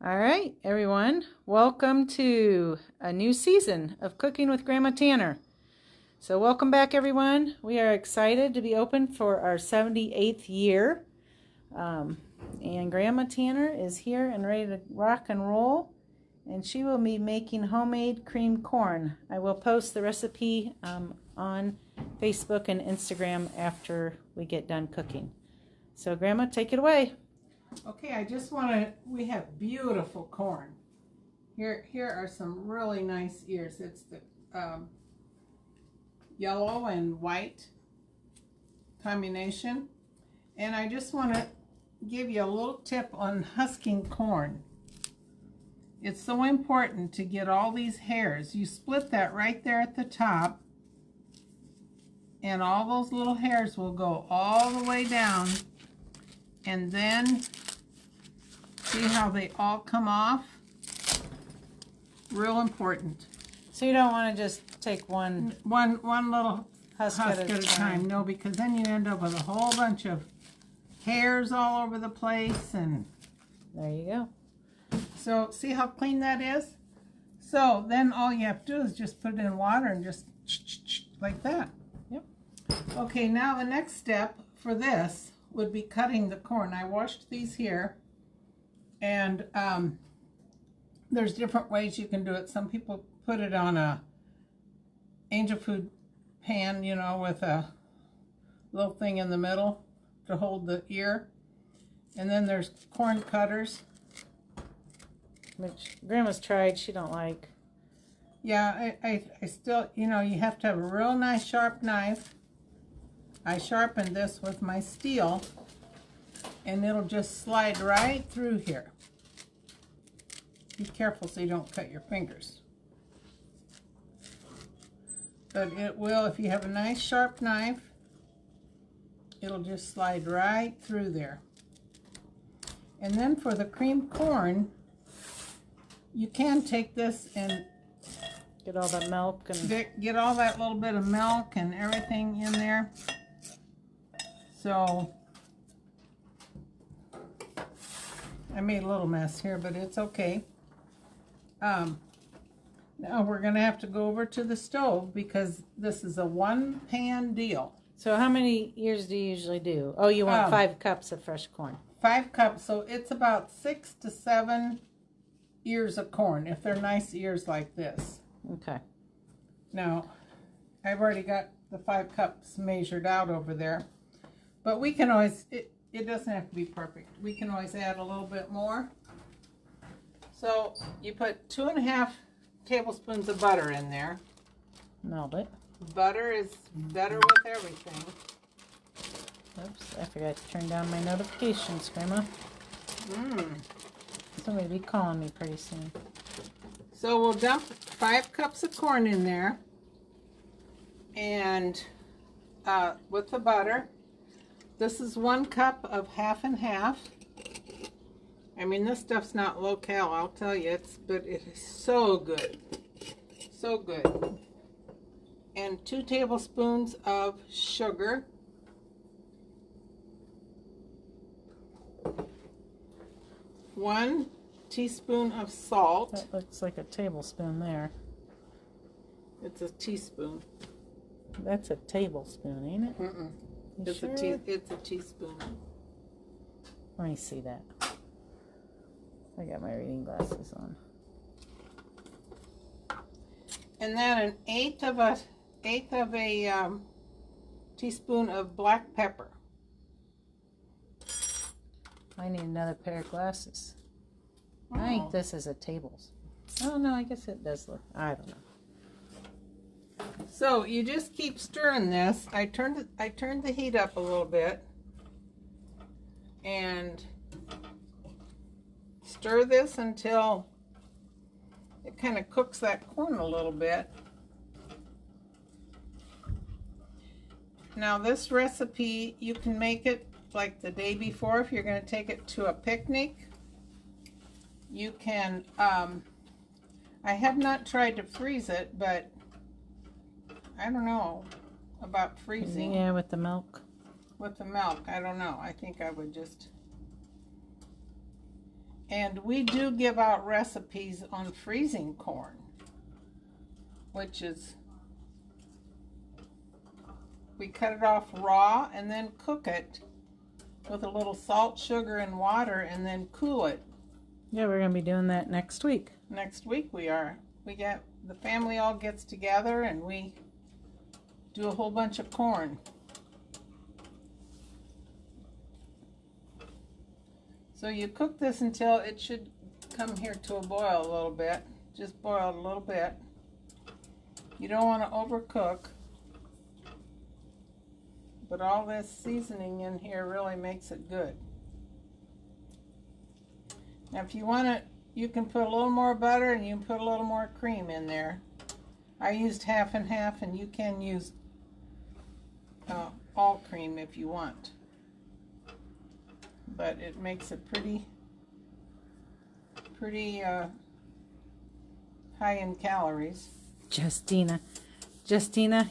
All right, everyone, welcome to a new season of Cooking with Grandma Tanner. So welcome back, everyone. We are excited to be open for our 78th year. And Grandma Tanner is here and ready to rock and roll. And she will be making homemade creamed corn. I will post the recipe on Facebook and Instagram after we get done cooking. So Grandma, take it away. Okay, we have beautiful corn. Here are some really nice ears. It's the yellow and white combination. And I just want to give you a little tip on husking corn. It's so important to get all these hairs. You split that right there at the top, and all those little hairs will go all the way down, and then see how they all come off? Real important. So you don't want to just take one little husk at at a a time. No, because then you end up with a whole bunch of hairs all over the place. And there you go. so see how clean that is? So then all you have to do is just put it in water and just like that. Yep. Okay, now the next step for this would be cutting the corn. I washed these here, and there's different ways you can do it. Some people put it on a angel food pan, you know, with a little thing in the middle to hold the ear. And then there's corn cutters, Which Grandma's tried, she don't like. Yeah, I still, you know, you have to have a real nice sharp knife. I sharpened this with my steel, and it'll just slide right through here. Be careful so you don't cut your fingers. But it will, if you have a nice sharp knife, it'll just slide right through there. And then for the creamed corn, you can take this and Get all that milk and get all that little bit of milk and everything in there. So I made a little mess here, but it's okay. Now we're gonna have to go over to the stove because this is a one-pan deal. So how many ears do you usually do? Oh, you want 5 cups of fresh corn. 5 cups, so it's about 6 to 7 ears of corn, if they're nice ears like this. Okay. Now, I've already got the 5 cups measured out over there, but we can always, it doesn't have to be perfect. We can always add a little bit more. So you put 2.5 tablespoons of butter in there. Melt it. Butter is better with everything. Oops, I forgot to turn down my notifications, Grandma. Somebody will be calling me pretty soon. So we'll dump 5 cups of corn in there, and with the butter. This is 1 cup of half and half. I mean, this stuff's not low-cal, I'll tell you, but it is so good. So good. And 2 tablespoons of sugar. 1 teaspoon of salt. That looks like a tablespoon there. It's a teaspoon. That's a tablespoon, ain't it? Mm-mm. You sure? It's a teaspoon. Let me see that. I got my reading glasses on. And then an eighth of a teaspoon of black pepper. I need another pair of glasses. Oh. I think this is a tablespoon. Oh no, I guess it does look. I don't know. So you just keep stirring this. I turned the heat up a little bit, and stir this until it kind of cooks that corn a little bit. Now this recipe, you can make it like the day before if you're going to take it to a picnic. You can, I have not tried to freeze it, but I don't know about freezing. Yeah, with the milk. With the milk, I don't know. I think I would just And we do give out recipes on freezing corn, which is, we cut it off raw and then cook it with a little salt, sugar, and water, and then cool it. Yeah, we're going to be doing that next week. Next week we are. The family all gets together and we do a whole bunch of corn. So you cook this until it should come here to a boil a little bit. Just boil it a little bit. You don't want to overcook. But all this seasoning in here really makes it good. Now if you want it, you can put a little more butter and you can put a little more cream in there. I used half and half, and you can use all cream if you want. But it makes it pretty high in calories. Justina,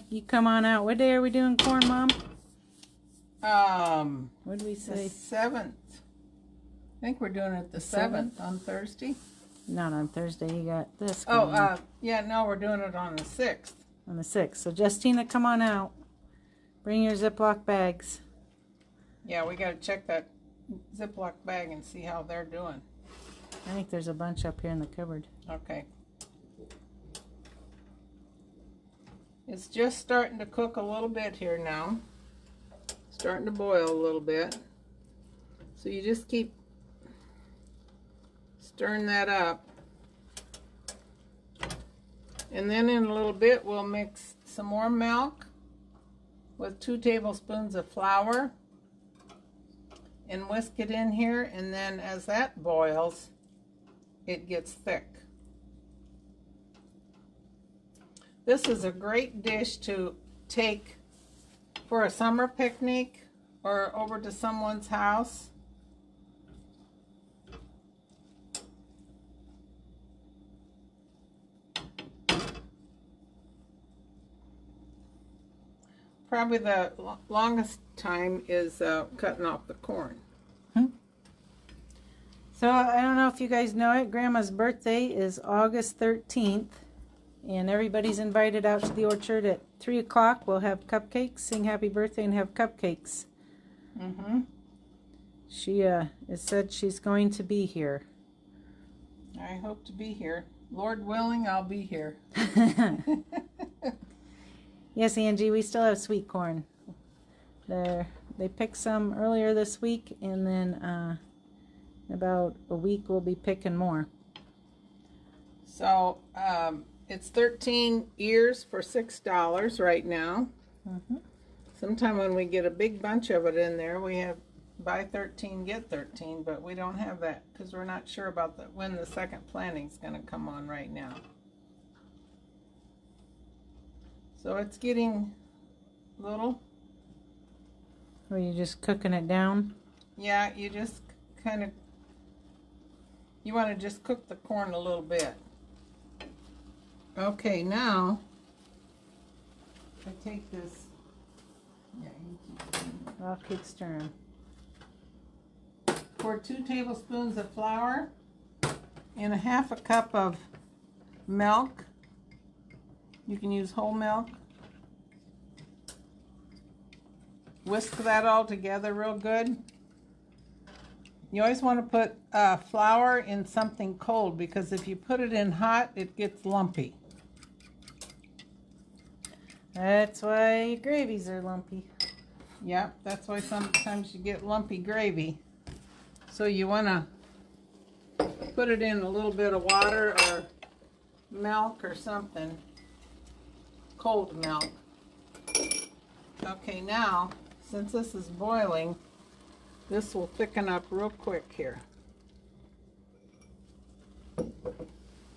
you come on out. What day are we doing corn, Mom? What did we say? The 7th. I think we're doing it the 7th on Thursday. Not on Thursday. You got this. Yeah, no, we're doing it on the 6th. On the 6th. So Justina, come on out. Bring your Ziploc bags. Yeah, we got to check that Ziploc bag and see how they're doing. I think there's a bunch up here in the cupboard. Okay. It's just starting to cook a little bit here now. Starting to boil a little bit. So you just keep stirring that up. And then in a little bit we'll mix some more milk with 2 tablespoons of flour and whisk it in here, and then as that boils it gets thick. This is a great dish to take for a summer picnic or over to someone's house. Probably the longest time is cutting off the corn. So I don't know if you guys know it. Grandma's birthday is August 13th. And everybody's invited out to the orchard at 3 o'clock. We'll have cupcakes, sing happy birthday, and have cupcakes. She has said she's going to be here. I hope to be here. Lord willing, I'll be here. Yes, Angie, we still have sweet corn. They picked some earlier this week, and then in about a week we'll be picking more. So it's 13 ears for $6 right now. Sometime when we get a big bunch of it in there, we have buy 13, get 13, but we don't have that because we're not sure about when the second planting is going to come on right now. So it's getting little. Are you just cooking it down? Yeah, you just you want to just cook the corn a little bit. Okay, now I take this. Yeah, you keep doing it. I'll keep stirring. Pour 2 tablespoons of flour and a half a cup of milk. You can use whole milk. Whisk that all together real good. You always want to put flour in something cold because if you put it in hot, it gets lumpy. That's why your gravies are lumpy. Yep, that's why sometimes you get lumpy gravy. So you want to put it in a little bit of water or milk or something. Cold milk. Okay, now, since this is boiling, this will thicken up real quick here.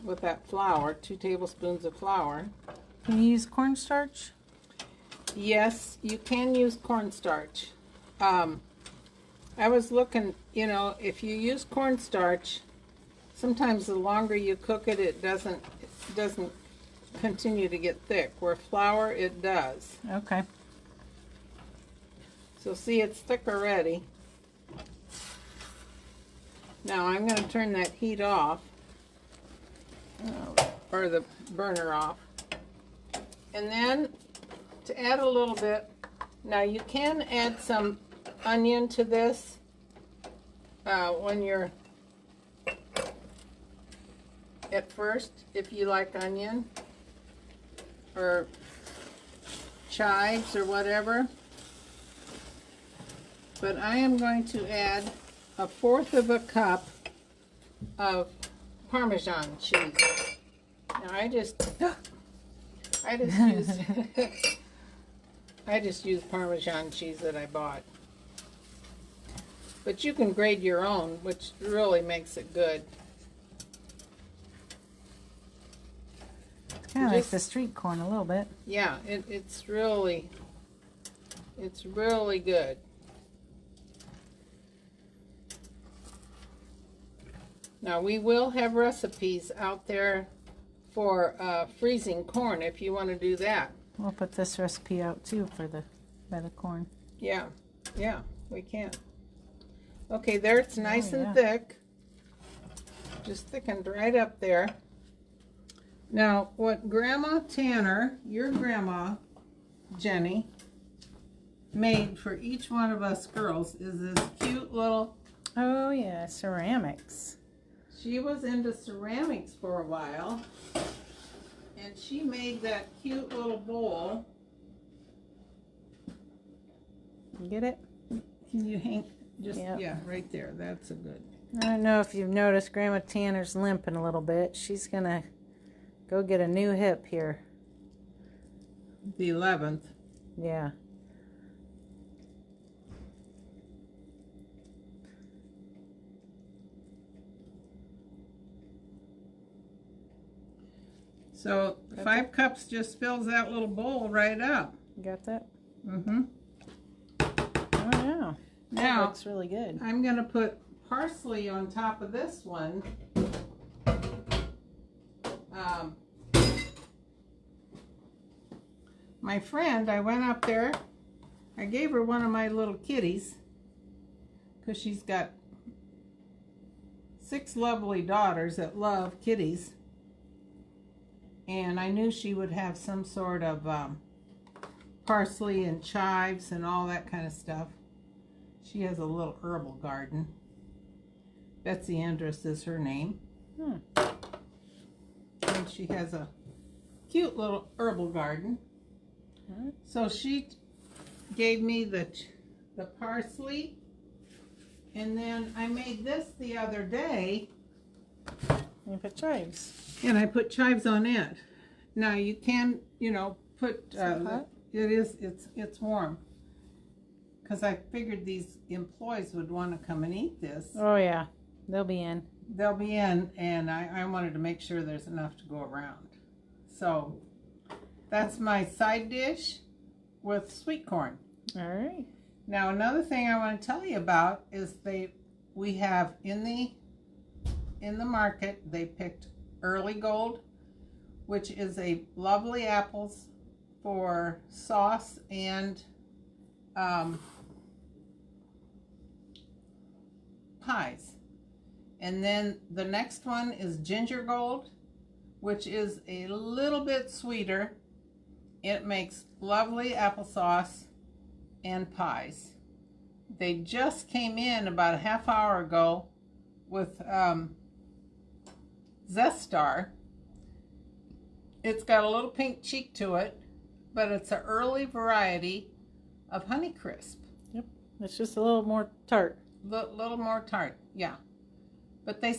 With that flour, 2 tablespoons of flour. Can you use cornstarch? Yes, you can use cornstarch. I was looking, you know, if you use cornstarch, sometimes the longer you cook it, it doesn't continue to get thick. Where flour, it does. Okay. So see, it's thick already. Now I'm going to turn that heat off, or the burner off. And then to add a little bit, now you can add some onion to this when you're at first, if you like onion or chives or whatever. But I am going to add 1/4 of a cup of Parmesan cheese. Now I just used I just used Parmesan cheese that I bought. But you can grate your own, which really makes it good. Kind of like the street corn a little bit. Yeah, it's really good. Now we will have recipes out there for freezing corn if you want to do that. We'll put this recipe out too for the corn. Yeah, we can. Okay, there it's nice yeah. and thick. Just thickened right up there. Now, what Grandma Tanner, your grandma, Jenny, made for each one of us girls is this cute little... Oh yeah, ceramics. She was into ceramics for a while, and she made that cute little bowl. You get it? Can you hang? Just, yep. Yeah, right there. That's a good. I don't know if you've noticed Grandma Tanner's limping a little bit. She's gonna go get a new hip here. The 11th. Yeah. So 5 cups just fills that little bowl right up. You got that? Mm-hmm. Oh yeah. That Now looks really good. I'm going to put parsley on top of this one. My friend, I went up there. I gave her one of my little kitties because she's got 6 lovely daughters that love kitties. And I knew she would have some sort of parsley and chives and all that kind of stuff. She has a little herbal garden. Betsy Andrus is her name. And she has a cute little herbal garden. So she gave me the parsley. And then I made this the other day. You put chives. And I put chives on it. Now you can, put, it's warm. Because I figured these employees would want to come and eat this. Oh yeah, they'll be in. They'll be in, and I wanted to make sure there's enough to go around. So that's my side dish with sweet corn. All right. Now another thing I want to tell you about is we have in the market, they picked Early Gold, which is a lovely apples for sauce and pies. And then the next one is Ginger Gold, which is a little bit sweeter. It makes lovely applesauce and pies. They just came in about a half hour ago with Zestar. It's got a little pink cheek to it, but it's an early variety of Honeycrisp. Yep. It's just a little more tart. Little more tart, yeah. But they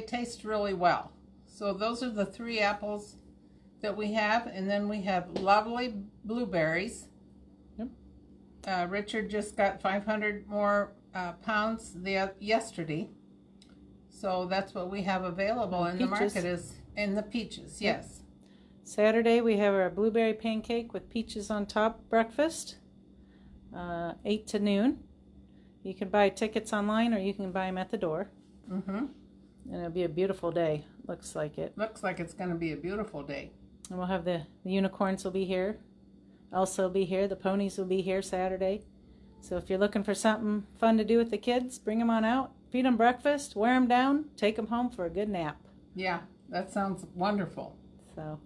taste really well. So those are the 3 apples that we have, and then we have lovely blueberries. Yep. Richard just got 500 more pounds yesterday. So that's what we have available in the market is in the peaches, yes. Saturday we have our blueberry pancake with peaches on top breakfast, 8 to noon. You can buy tickets online or you can buy them at the door. Mm-hmm. And it'll be a beautiful day. Looks like it. Looks like it's going to be a beautiful day. And we'll have the unicorns will be here. Elsa will be here. The ponies will be here Saturday. So if you're looking for something fun to do with the kids, bring them on out feed them breakfast, wear them down, take them home for a good nap. Yeah, that sounds wonderful. So,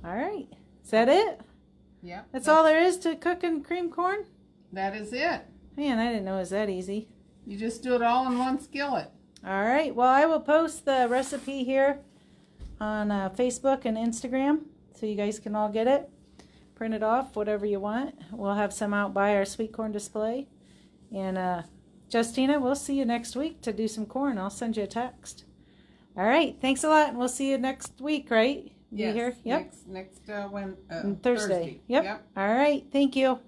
all right. Is that it? Yeah. That's all there is to cooking cream corn? That is it. Man, I didn't know it was that easy. You just do it all in one skillet. All right. Well, I will post the recipe here on Facebook and Instagram so you guys can all get it. Print it off, whatever you want. We'll have some out by our sweet corn display. And Justina, we'll see you next week to do some corn. I'll send you a text. All right. Thanks a lot, and we'll see you next week, right? Yes. You here? Yep. Next Thursday. Yep. All right. Thank you.